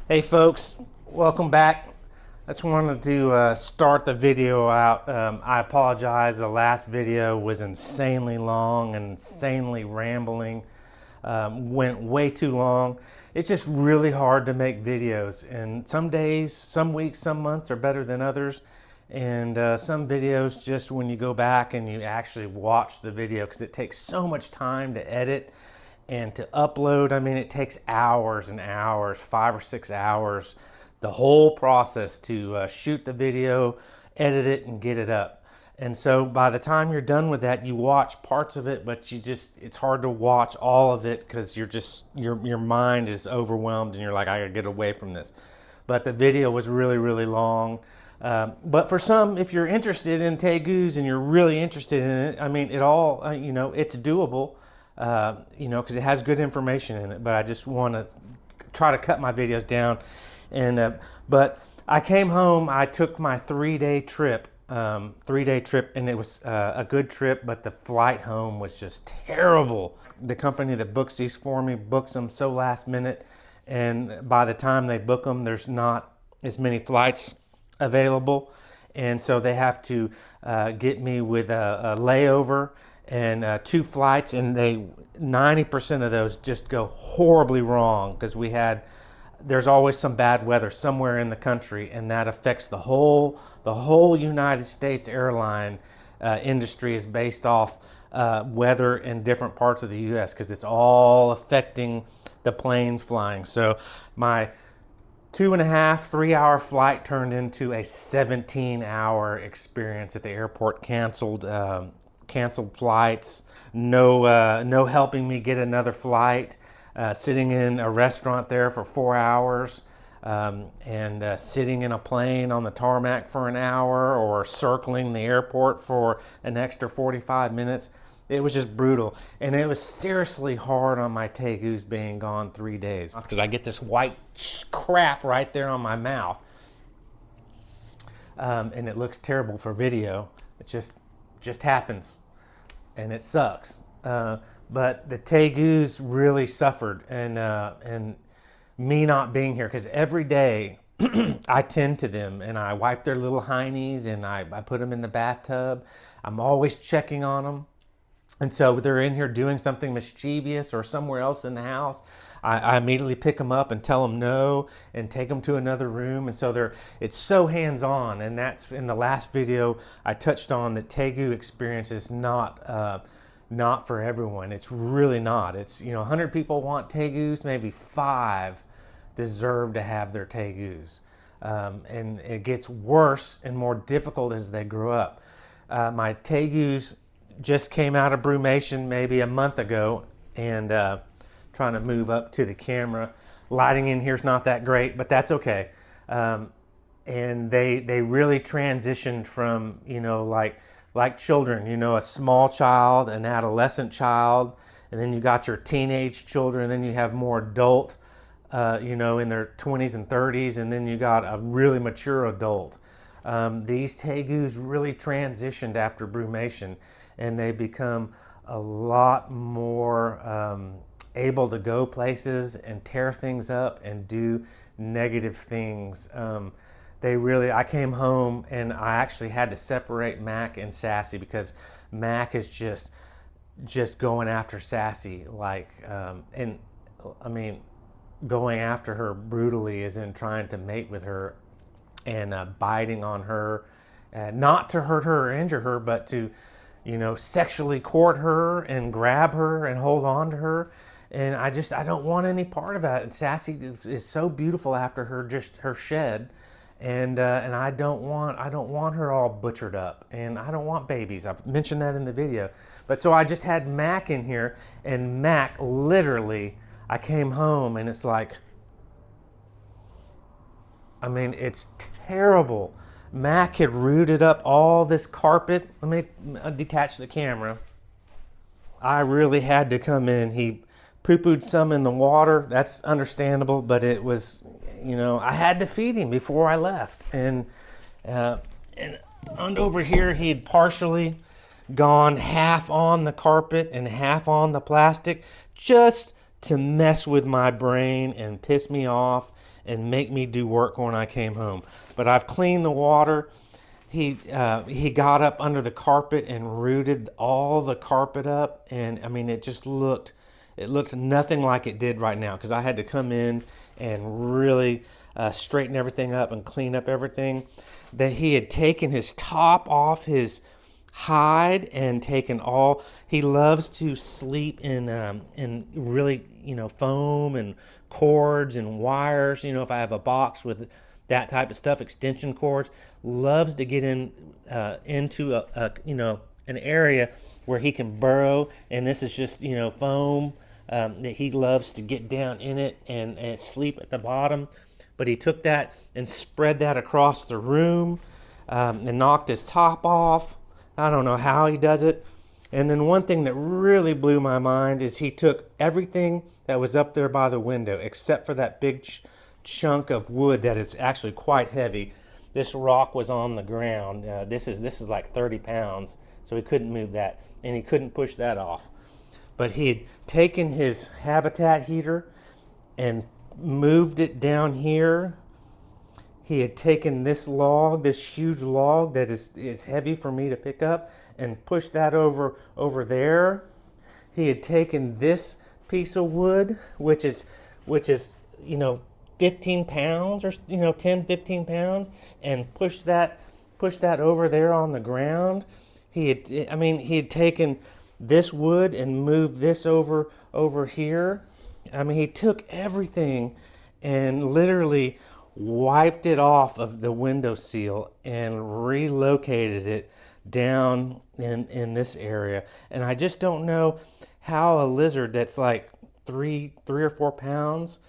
Hey folks, welcome back. I just wanted to start the video out. I apologize, the last video was insanely long and insanely rambling. Went way too long. It's just really hard to make videos, and some days, some weeks, some months are better than others. And some videos, just when you go back and you actually watch the video, because it takes so much time to edit and to upload. I mean, it takes hours and hours, 5 or 6 hours, the whole process to shoot the video, edit it, and get it up. And so by the time you're done with that, you watch parts of it, but it's hard to watch all of it because your mind is overwhelmed and you're like, I gotta get away from this. But the video was really, really long. But for some, if you're interested in Tegus and you're really interested in it, I mean, it's doable, because it has good information in it. But I just want to try to cut my videos down. But I came home. I took my 3-day trip, and it was a good trip. But the flight home was just terrible. The company that books these for me books them so last minute, and by the time they book them, there's not as many flights available, and so they have to get me with a layover and 2 flights, and 90% of those just go horribly wrong because there's always some bad weather somewhere in the country, and that affects the whole United States airline industry is based off weather in different parts of the U.S. because it's all affecting the planes flying. So my 2.5, 3-hour flight turned into a 17-hour experience at the airport. Canceled flights, no helping me get another flight, sitting in a restaurant there for 4 hours, and sitting in a plane on the tarmac for an hour, or circling the airport for an extra 45 minutes. It was just brutal, and it was seriously hard on my Tegus being gone 3 days because I get this white crap right there on my mouth, and it looks terrible for video. It just happens, and it sucks. But the Tegus really suffered, and me not being here, because every day I tend to them and I wipe their little heinies and I put them in the bathtub. I'm always checking on them. And so they're in here doing something mischievous or somewhere else in the house, I immediately pick them up and tell them no and take them to another room. And so it's so hands-on. And that's in the last video I touched on that Tegu experience is not for everyone. It's really not. It's 100 people want Tegus, maybe 5 deserve to have their Tegus. And it gets worse and more difficult as they grow up. My Tegus just came out of brumation maybe a month ago, and trying to move up to the camera. Lighting in here is not that great, but that's okay. And they really transitioned from like children, a small child, an adolescent child, and then you got your teenage children, and then you have more adult, in their 20s and 30s, and then you got a really mature adult. These Tegus really transitioned after brumation, and they become a lot more able to go places and tear things up and do negative things. I came home and I actually had to separate Mac and Sassy because Mac is just going after Sassy, and I mean, going after her brutally is in trying to mate with her and biting on her, not to hurt her or injure her, but to sexually court her and grab her and hold on to her. And I don't want any part of that. And Sassy is so beautiful after her shed, and I don't want her all butchered up, and I don't want babies. I've mentioned that in the video. But so I just had Mac in here, and Mac literally, I came home and it's like, I mean, it's terrible. Mac had rooted up all this carpet. Let me detach the camera. I really had to come in. He poo-pooed some in the water. That's understandable, but it was, I had to feed him before I left. And over here, he had partially gone half on the carpet and half on the plastic, just to mess with my brain and piss me off and make me do work when I came home. But I've cleaned the water. He got up under the carpet and rooted all the carpet up, and I mean it looked nothing like it did right now, because I had to come in and really straighten everything up and clean up everything. That he had taken his top off his hide and taken all. He loves to sleep in really, foam and cords and wires. If I have a box with that type of stuff, extension cords, loves to get into an area where he can burrow. And this is just foam that he loves to get down in it and sleep at the bottom. But he took that and spread that across the room and knocked his top off. I don't know how he does it. And then one thing that really blew my mind is he took everything that was up there by the window, except for that big chunk of wood that is actually quite heavy. This rock was on the ground. This is like 30 pounds, so he couldn't move that, and he couldn't push that off. But he had taken his habitat heater and moved it down here. He had taken this log, this huge log that is heavy for me to pick up, and pushed that over there. He had taken this piece of wood, which is 15 pounds or 10, 15 pounds, and pushed that over there on the ground. He had taken this wood and moved this over here. I mean, he took everything and literally wiped it off of the windowsill and relocated it down in this area. And I just don't know how a lizard that's like three or 4 pounds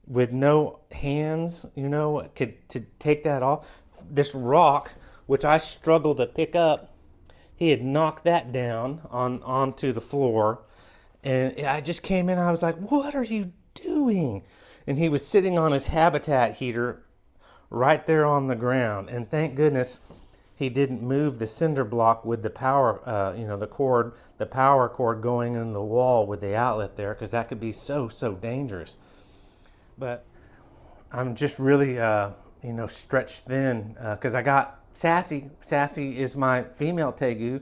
with no hands, could to take that off. This rock, which I struggled to pick up, he had knocked that down onto the floor. And I just came in, I was like, what are you doing? And he was sitting on his habitat heater right there on the ground. And thank goodness he didn't move the cinder block with the power, the power cord going in the wall with the outlet there, because that could be so dangerous. But I'm just really, stretched thin, because I got Sassy. Sassy is my female Tegu.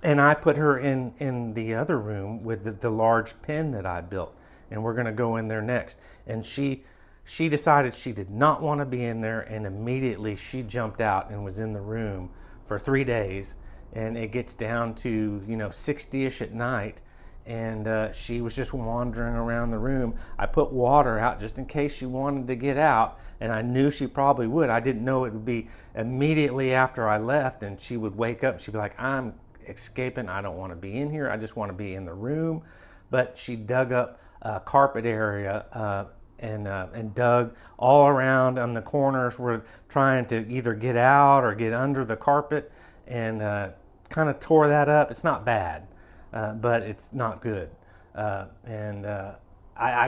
And I put her in the other room with the large pen that I built. And we're going to go in there next. And she decided she did not want to be in there. And immediately she jumped out and was in the room for 3 days. And it gets down to, 60-ish at night. And she was just wandering around the room. I put water out just in case she wanted to get out. And I knew she probably would. I didn't know it would be immediately after I left. And she would wake up and she'd be like, I'm escaping. I don't want to be in here. I just want to be in the room. But she dug up a carpet area and dug all around on the corners. We're trying to either get out or get under the carpet, and kind of tore that up. It's not bad, but it's not good. I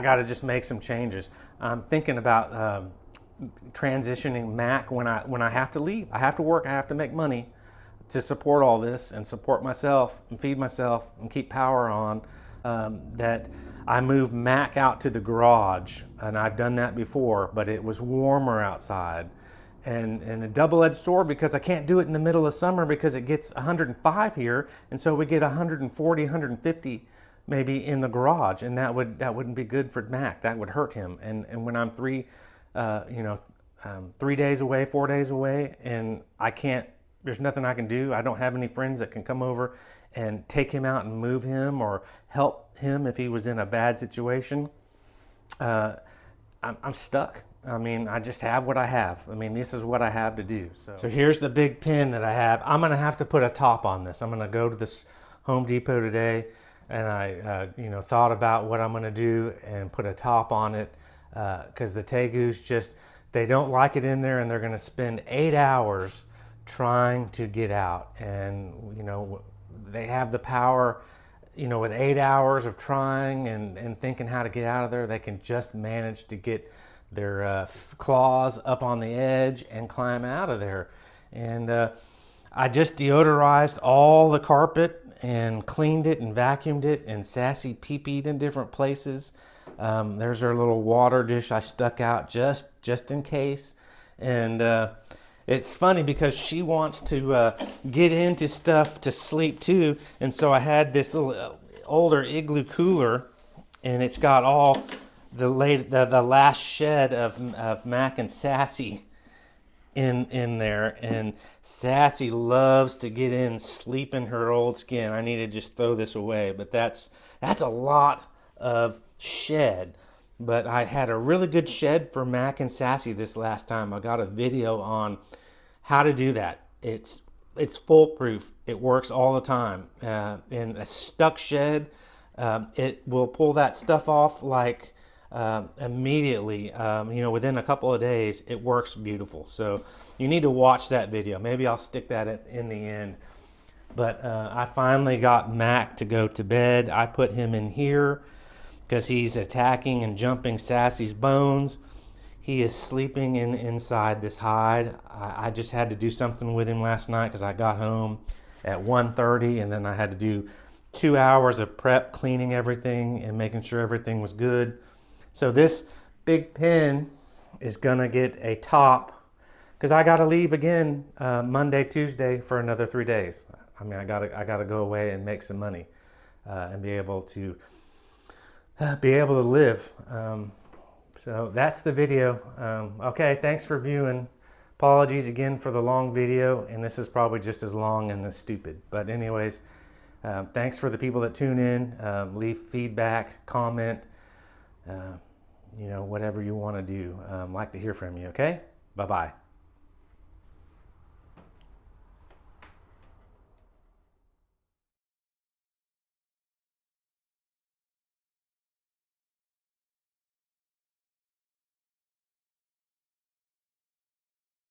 got to just make some changes. I'm thinking about transitioning Mac when I have to leave. I have to work. I have to make money to support all this and support myself and feed myself and keep power on. That I moved Mac out to the garage, and I've done that before, but it was warmer outside. And a double-edged sword, because I can't do it in the middle of summer because it gets 105 here, and so we get 140, 150 maybe in the garage, and that wouldn't be good for Mac. That would hurt him. And when I'm 3 days away, 4 days away, and I can't, there's nothing I can do. I don't have any friends that can come over and take him out and move him or help him if he was in a bad situation. I'm stuck. I mean, I just have what I have. I mean, this is what I have to do. So here's the big pin that I have. I'm going to have to put a top on this. I'm going to go to this Home Depot today, and I thought about what I'm going to do and put a top on it, because the Tegus just, they don't like it in there, and they're going to spend 8 hours trying to get out. And, they have the power, with 8 hours of trying and thinking how to get out of there, they can just manage to get their claws up on the edge and climb out of there. And I just deodorized all the carpet and cleaned it and vacuumed it, and Sassy pee-peed in different places. There's her little water dish I stuck out just in case. And it's funny because she wants to get into stuff to sleep too. And so I had this little older igloo cooler, and it's got all the last shed of Mac and Sassy in there. And Sassy loves to get in, sleep in her old skin. I need to just throw this away, but that's a lot of shed. But I had a really good shed for Mac and Sassy this last time. I got a video on how to do that. It's foolproof. It works all the time. In a stuck shed, it will pull that stuff off like immediately. Within a couple of days, it works beautiful. So you need to watch that video. Maybe I'll stick that in the end. But I finally got Mac to go to bed. I put him in here because he's attacking and jumping Sassy's bones. He is sleeping inside this hide. I just had to do something with him last night because I got home at 1:30, and then I had to do 2 hours of prep, cleaning everything and making sure everything was good. So this big pen is gonna get a top because I gotta leave again Monday, Tuesday for another 3 days. I mean, I gotta go away and make some money and be able to live. So that's the video. Okay, thanks for viewing. Apologies again for the long video, and this is probably just as long and as stupid. But anyways, thanks for the people that tune in. Leave feedback, comment, whatever you want to do. Like to hear from you, okay? Bye-bye.